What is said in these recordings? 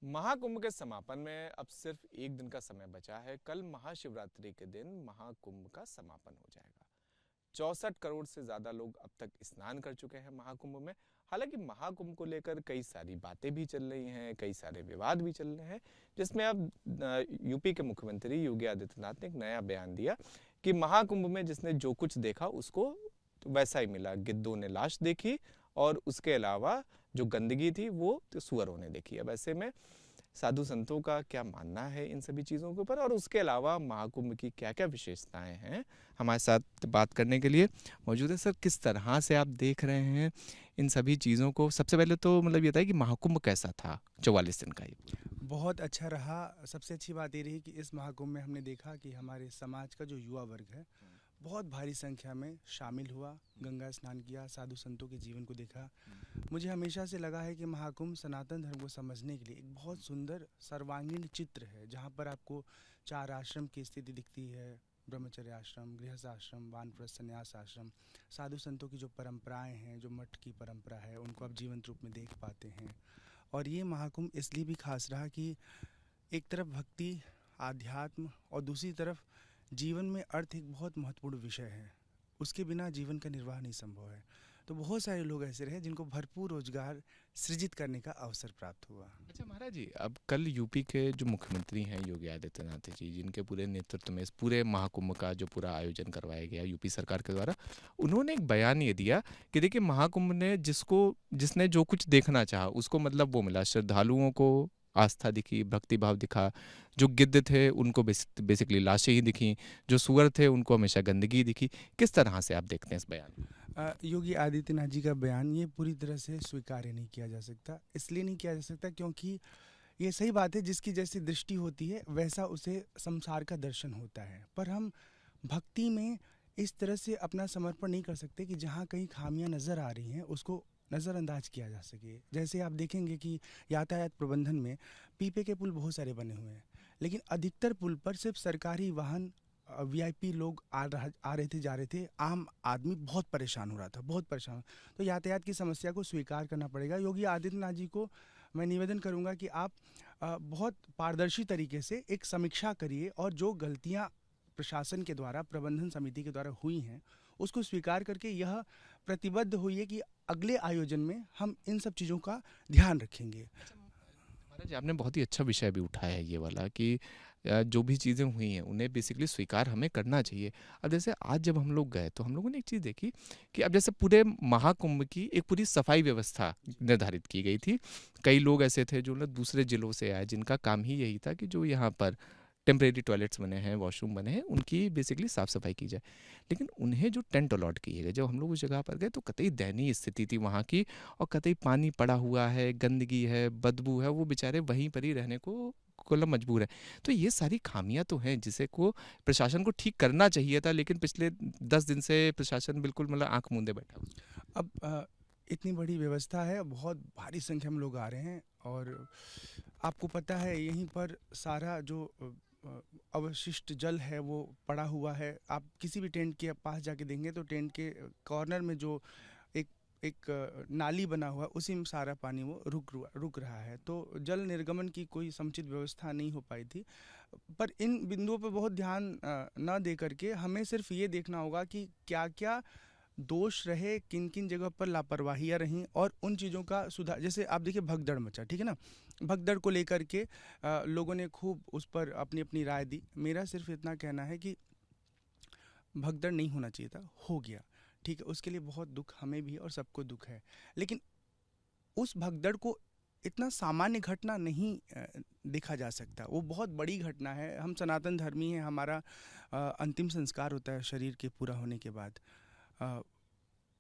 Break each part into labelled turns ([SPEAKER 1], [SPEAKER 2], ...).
[SPEAKER 1] महाकुंभ के समापन में अब सिर्फ एक दिन का समय बचा है। कल महाशिवरात्रि के दिन महाकुंभ का समापन हो जाएगा। 64 करोड़ से ज्यादा लोग अब तक स्नान कर चुके हैं महाकुंभ में। हालांकि महाकुंभ को लेकर कई सारी बातें भी चल रही हैं, कई सारे विवाद भी चल रहे हैं, जिसमें अब यूपी के मुख्यमंत्री योगी आदित्यनाथ ने एक नया बयान दिया कि महाकुंभ में जिसने जो कुछ देखा उसको तो वैसा ही मिला। गिद्धों ने लाश देखी और उसके अलावा जो गंदगी थी वो तो सुअरों ने देखी। अब ऐसे में साधु संतों का क्या मानना है इन सभी चीज़ों के ऊपर और उसके अलावा महाकुंभ की क्या क्या विशेषताएं हैं, हमारे साथ बात करने के लिए मौजूद है। सर, किस तरह से आप देख रहे हैं इन सभी चीज़ों को? सबसे पहले तो मतलब ये था कि महाकुंभ कैसा था 44 दिन का ये?
[SPEAKER 2] बहुत अच्छा रहा। सबसे अच्छी बात ये रही कि इस महाकुंभ में हमने देखा कि हमारे समाज का जो युवा वर्ग है बहुत भारी संख्या में शामिल हुआ, गंगा स्नान किया, साधु संतों के जीवन को देखा। मुझे हमेशा से लगा है कि महाकुंभ सनातन धर्म को समझने के लिए एक बहुत सुंदर सर्वांगीण चित्र है, जहाँ पर आपको 4 आश्रम की स्थिति दिखती है। ब्रह्मचर्य आश्रम, गृहस्थ आश्रम, वानप्रस्थ संन्यास आश्रम, साधु संतों की जो परंपराएं हैं, जो मठ की परंपरा है, उनको आप जीवंत रूप में देख पाते हैं। और ये महाकुंभ इसलिए भी खास रहा कि एक तरफ भक्ति, आध्यात्म और दूसरी तरफ जीवन में अर्थ एक बहुत महत्वपूर्ण विषय है। उसके बिना जीवन का निर्वाह नहीं संभव है। तो बहुत सारे लोग ऐसे रहे जिनको भरपूर रोजगार सृजित करने का अवसर प्राप्त हुआ।
[SPEAKER 1] अच्छा महाराज जी, अब कल यूपी के जो मुख्यमंत्री हैं योगी आदित्यनाथ जी, जिनके पूरे नेतृत्व में इस पूरे महाकुंभ का जो पूरा आयोजन करवाया गया यूपी सरकार के द्वारा, उन्होंने एक बयान ये दिया कि देखिए महाकुंभ ने जिसने जो कुछ देखना चाहा उसको मतलब वो मिला। श्रद्धालुओं को आस्था दिखी, भक्ति भाव दिखा। जो गिद्ध थे उनको बेसिकली लाशें ही दिखी, जो सुअर थे उनको हमेशा गंदगी दिखी। किस तरह से आप देखते हैं इस बयान को?
[SPEAKER 2] योगी आदित्यनाथ जी का बयान ये पूरी तरह से स्वीकार्य नहीं किया जा सकता। इसलिए नहीं किया जा सकता क्योंकि ये सही बात है, जिसकी जैसी दृष्टि होती है वैसा उसे संसार का दर्शन होता है। पर हम भक्ति में इस तरह से अपना समर्पण नहीं कर सकते कि जहाँ कहीं खामियां नज़र आ रही हैं उसको नज़रअंदाज किया जा सके। जैसे आप देखेंगे कि यातायात प्रबंधन में पीपे के पुल बहुत सारे बने हुए हैं, लेकिन अधिकतर पुल पर सिर्फ सरकारी वाहन, वीआईपी लोग आ रहे थे, जा रहे थे। आम आदमी बहुत परेशान हो रहा था, बहुत परेशान। तो यातायात की समस्या को स्वीकार करना पड़ेगा। योगी आदित्यनाथ जी को मैं निवेदन करूंगा कि आप बहुत पारदर्शी तरीके से एक समीक्षा करिए और जो गलतियां प्रशासन के द्वारा, प्रबंधन समिति के द्वारा हुई हैं, उसको स्वीकार करके यह प्रतिबद्ध हुई है कि अगले आयोजन में हम इन सब चीज़ों का ध्यान रखेंगे।
[SPEAKER 1] महाराज, आपने बहुत ही अच्छा विषय भी उठाया है ये वाला कि जो भी चीज़ें हुई हैं उन्हें बेसिकली स्वीकार हमें करना चाहिए। अब जैसे आज जब हम लोग गए तो हम लोगों ने एक चीज़ देखी कि अब जैसे पूरे महाकुंभ की एक पूरी सफाई व्यवस्था निर्धारित की गई थी। कई लोग ऐसे थे जो ना दूसरे जिलों से आए, जिनका काम ही यही था कि जो यहाँ पर टेम्परेरी टॉयलेट्स बने हैं, वॉशरूम बने हैं, उनकी बेसिकली साफ़ सफाई की जाए। लेकिन उन्हें जो टेंट अलॉट किए गए, जब हम लोग उस जगह पर गए तो कतई दयनीय स्थिति थी वहाँ की। और कतई पानी पड़ा हुआ है, गंदगी है, बदबू है, वो बेचारे वहीं पर ही रहने को मतलब मजबूर है। तो ये सारी खामियां तो हैं जिसे को प्रशासन को ठीक करना चाहिए था, लेकिन पिछले 10 दिन से प्रशासन बिल्कुल मतलब आंख मूंदे बैठा हुआ है।
[SPEAKER 2] अब इतनी बड़ी व्यवस्था है, बहुत भारी संख्या में लोग आ रहे हैं और आपको पता है यहीं पर सारा जो अवशिष्ट जल है वो पड़ा हुआ है। आप किसी भी टेंट के पास जाके देंगे तो टेंट के कॉर्नर में जो एक एक नाली बना हुआ है, उसी में सारा पानी वो रुक रहा है। तो जल निर्गमन की कोई समुचित व्यवस्था नहीं हो पाई थी। पर इन बिंदुओं पर बहुत ध्यान न दे करके हमें सिर्फ ये देखना होगा कि क्या क्या दोष रहे, किन किन जगह पर लापरवाहियाँ रहीं और उन चीज़ों का सुधार। जैसे आप देखिए भगदड़ मचा, ठीक है ना। भगदड़ को लेकर के लोगों ने खूब उस पर अपनी अपनी राय दी। मेरा सिर्फ इतना कहना है कि भगदड़ नहीं होना चाहिए था, हो गया, ठीक है। उसके लिए बहुत दुख हमें भी और सबको दुख है। लेकिन उस भगदड़ को इतना सामान्य घटना नहीं देखा जा सकता, वो बहुत बड़ी घटना है। हम सनातन धर्मी हैं, हमारा अंतिम संस्कार होता है शरीर के पूरा होने के बाद। अ,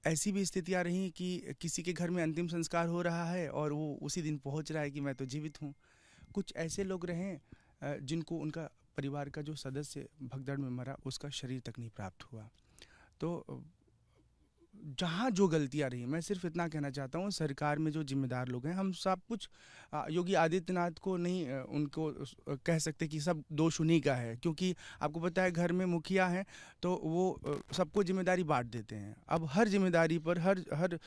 [SPEAKER 2] ऐसी भी स्थितियाँ रहीं कि किसी के घर में अंतिम संस्कार हो रहा है और वो उसी दिन पहुंच रहा है कि मैं तो जीवित हूँ। कुछ ऐसे लोग रहे जिनको उनका परिवार का जो सदस्य भगदड़ में मरा उसका शरीर तक नहीं प्राप्त हुआ। तो जहाँ जो गलतियाँ रही, मैं सिर्फ इतना कहना चाहता हूँ, सरकार में जो जिम्मेदार लोग हैं, हम सब कुछ योगी आदित्यनाथ को नहीं उनको कह सकते कि सब दोष उन्हीं का है, क्योंकि आपको पता है घर में मुखिया हैं तो वो सबको जिम्मेदारी बांट देते हैं। अब हर जिम्मेदारी पर हर हर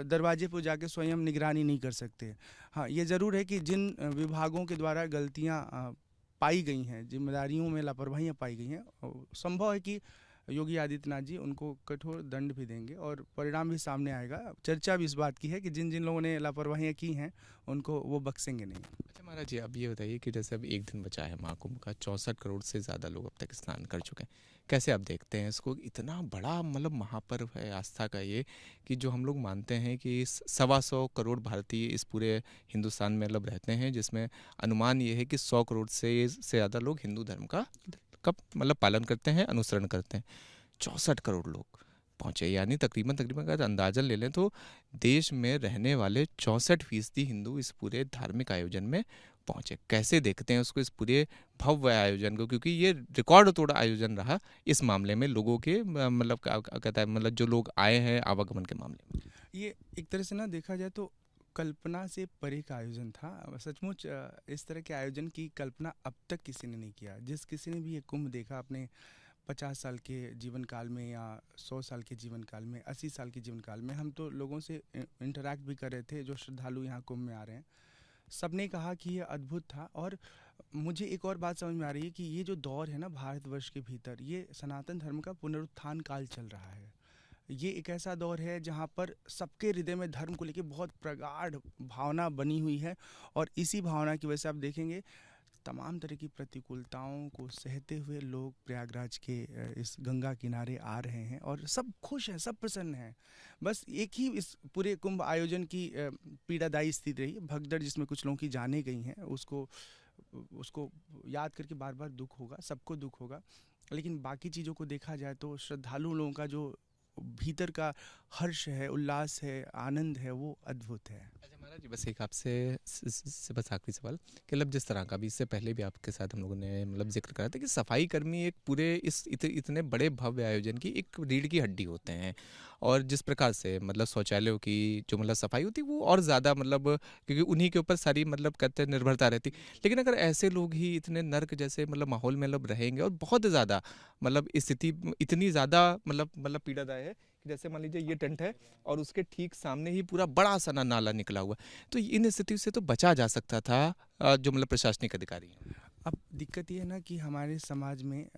[SPEAKER 2] दरवाजे पर जाके स्वयं निगरानी नहीं कर सकते। हाँ, ये ज़रूर है कि जिन विभागों के द्वारा गलतियाँ पाई गई हैं, जिम्मेदारियों में लापरवाहियाँ पाई गई हैं, संभव है कि योगी आदित्यनाथ जी उनको कठोर दंड भी देंगे और परिणाम भी सामने आएगा। चर्चा भी इस बात की है कि जिन जिन लोगों ने लापरवाहियाँ की हैं उनको वो बख्शेंगे नहीं।
[SPEAKER 1] अच्छा महाराज जी, अब ये बताइए कि जैसे अब एक दिन बचा है महाकुंभ का, 64 करोड़ से ज़्यादा लोग अब तक स्नान कर चुके हैं, कैसे आप देखते हैं इसको? इतना बड़ा मतलब महापर्व है आस्था का ये, कि जो हम लोग मानते हैं कि 125 करोड़ भारतीय इस पूरे हिंदुस्तान में मतलब रहते हैं, जिसमें अनुमान ये है कि 100 करोड़ से ज़्यादा लोग हिंदू धर्म का मतलब पालन करते हैं, अनुसरण करते हैं। 64 करोड़ लोग पहुंचे, यानी तकरीबन तकरीबन अगर अंदाजन ले लें तो देश में रहने वाले 64% हिंदू इस पूरे धार्मिक आयोजन में पहुंचे। कैसे देखते हैं उसको, इस पूरे भव्य आयोजन को, क्योंकि ये रिकॉर्ड तोड़ आयोजन रहा इस मामले में लोगों के मतलब कहता है मतलब जो लोग आए हैं आवागमन के मामले में।
[SPEAKER 2] ये एक तरह से ना देखा जाए तो कल्पना से परे का आयोजन था। सचमुच इस तरह के आयोजन की कल्पना अब तक किसी ने नहीं किया। जिस किसी ने भी ये कुंभ देखा अपने 50 साल के जीवन काल में या 100 साल के जीवन काल में, 80 साल के जीवन काल में, हम तो लोगों से इंटरेक्ट भी कर रहे थे जो श्रद्धालु यहाँ कुंभ में आ रहे हैं, सबने कहा कि ये अद्भुत था। और मुझे एक और बात समझ में आ रही है कि ये जो दौर है ना भारतवर्ष के भीतर, ये सनातन धर्म का पुनरुत्थान काल चल रहा है। ये एक ऐसा दौर है जहाँ पर सबके हृदय में धर्म को लेके बहुत प्रगाढ़ भावना बनी हुई है, और इसी भावना की वजह से आप देखेंगे तमाम तरह की प्रतिकूलताओं को सहते हुए लोग प्रयागराज के इस गंगा किनारे आ रहे हैं और सब खुश हैं, सब प्रसन्न हैं। बस एक ही इस पूरे कुंभ आयोजन की पीड़ादायी स्थिति रही, भगदड़ जिसमें कुछ लोगों की जानें गई हैं, उसको उसको याद करके बार बार दुख होगा, सबको दुख होगा। लेकिन बाकी चीज़ों को देखा जाए तो श्रद्धालु लोगों का जो भीतर का हर्ष है, उल्लास है, आनंद है, वो अद्भुत है।
[SPEAKER 1] अच्छा महाराज जी, बस एक आपसे बस आखिरी सवाल कि मतलब जिस तरह का भी इससे पहले भी आपके साथ हम लोगों ने मतलब जिक्र करा था कि सफाई कर्मी एक पूरे इस इतने बड़े भव्य आयोजन की एक रीढ़ की हड्डी होते हैं, और जिस प्रकार से मतलब शौचालयों की जो मतलब सफाई होती है वो और ज़्यादा मतलब क्योंकि उन्हीं के ऊपर सारी मतलब कहते हैं निर्भरता रहती। लेकिन अगर ऐसे लोग ही इतने नर्क जैसे मतलब माहौल में मतलब रहेंगे और बहुत ज़्यादा मतलब स्थिति इतनी ज़्यादा मतलब पीड़ादायक है कि जैसे मान लीजिए ये टेंट है और उसके ठीक सामने ही पूरा बड़ा सा नाला निकला हुआ, तो इन स्थिति से तो बचा जा सकता था जो मतलब प्रशासनिक अधिकारी हैं।
[SPEAKER 2] अब दिक्कत ये है ना कि हमारे समाज में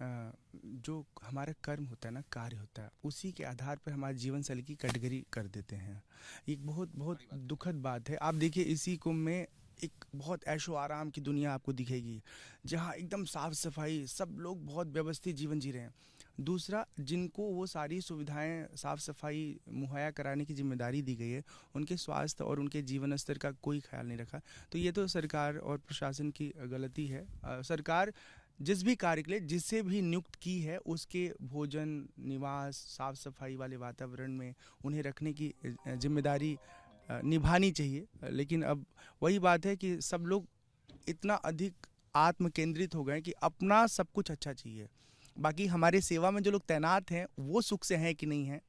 [SPEAKER 2] जो हमारा कर्म होता है ना, कार्य होता है, उसी के आधार पर हमारे जीवन शैली की कैटेगरी कर देते हैं। एक बहुत बहुत दुखद बात है। आप देखिए इसी कुंभ में एक बहुत ऐशो आराम की दुनिया आपको दिखेगी, जहाँ एकदम साफ सफाई, सब लोग बहुत व्यवस्थित जीवन जी रहे हैं। दूसरा, जिनको वो सारी सुविधाएं साफ सफाई मुहैया कराने की जिम्मेदारी दी गई है, उनके स्वास्थ्य और उनके जीवन स्तर का कोई ख्याल नहीं रखा। तो ये तो सरकार और प्रशासन की गलती है। सरकार जिस भी कार्य के लिए जिसे भी नियुक्त की है, उसके भोजन, निवास, साफ सफाई वाले वातावरण में उन्हें रखने की जिम्मेदारी निभानी चाहिए। लेकिन अब वही बात है कि सब लोग इतना अधिक आत्म केंद्रित हो गए कि अपना सब कुछ अच्छा चाहिए, बाकी हमारे सेवा में जो लोग तैनात हैं वो सुख से हैं कि नहीं है,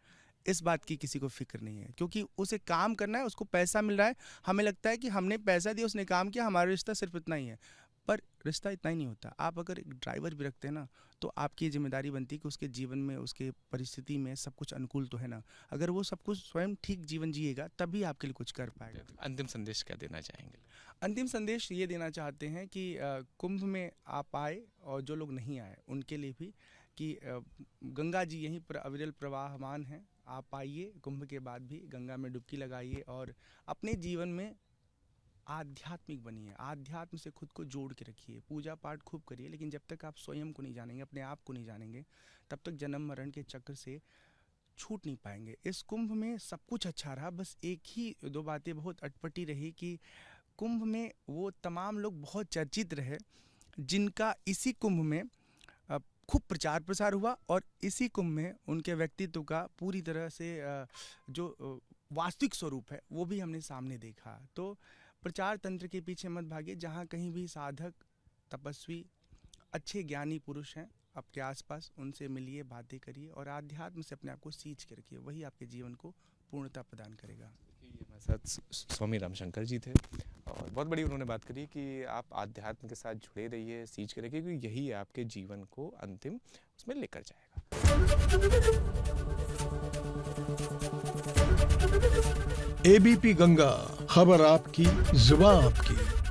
[SPEAKER 2] इस बात की किसी को फिक्र नहीं है। क्योंकि उसे काम करना है, उसको पैसा मिल रहा है, हमें लगता है कि हमने पैसा दिया, उसने काम किया, हमारा रिश्ता सिर्फ इतना ही है। पर रिश्ता इतना ही नहीं होता। आप अगर एक ड्राइवर भी रखते हैं ना, तो आपकी जिम्मेदारी बनती है कि उसके जीवन में, उसके परिस्थिति में सब कुछ अनुकूल तो है ना। अगर वो सब कुछ स्वयं ठीक जीवन जिएगा तभी आपके लिए कुछ कर पाएगा।
[SPEAKER 1] अंतिम संदेश क्या देना चाहेंगे?
[SPEAKER 2] अंतिम संदेश ये देना चाहते हैं कि कुंभ में आप आए, और जो लोग नहीं आए उनके लिए भी, कि गंगा जी यहीं पर अविरल प्रवाहमान हैं। आप आइए, कुंभ के बाद भी गंगा में डुबकी लगाइए और अपने जीवन में आध्यात्मिक बनिए, आध्यात्म से खुद को जोड़ के रखिए, पूजा पाठ खूब करिए। लेकिन जब तक आप स्वयं को नहीं जानेंगे, अपने आप को नहीं जानेंगे, तब तक जन्म मरण के चक्र से छूट नहीं पाएंगे। इस कुंभ में सब कुछ अच्छा रहा, बस एक ही दो बातें बहुत अटपटी रही कि कुंभ में वो तमाम लोग बहुत चर्चित रहे जिनका इसी कुंभ में खूब प्रचार प्रसार हुआ, और इसी कुंभ में उनके व्यक्तित्व का पूरी तरह से जो वास्तविक स्वरूप है वो भी हमने सामने देखा। तो प्रचार तंत्र के पीछे मत भागिए। जहाँ कहीं भी साधक, तपस्वी, अच्छे ज्ञानी पुरुष हैं, आपके आसपास उनसे मिलिए, बातें करिए और आध्यात्म से अपने आप को सींच के रखिए, वही आपके जीवन को पूर्णता प्रदान करेगा।
[SPEAKER 1] ये हमारे साथ स्वामी रामशंकर जी थे और बहुत बड़ी उन्होंने बात करी कि आप आध्यात्म के साथ जुड़े रहिए, सींच के रखिए, क्योंकि यही आपके जीवन को अंतिम उसमें लेकर जाएगा।
[SPEAKER 3] एबीपी गंगा, खबर आपकी, जुबान आपकी।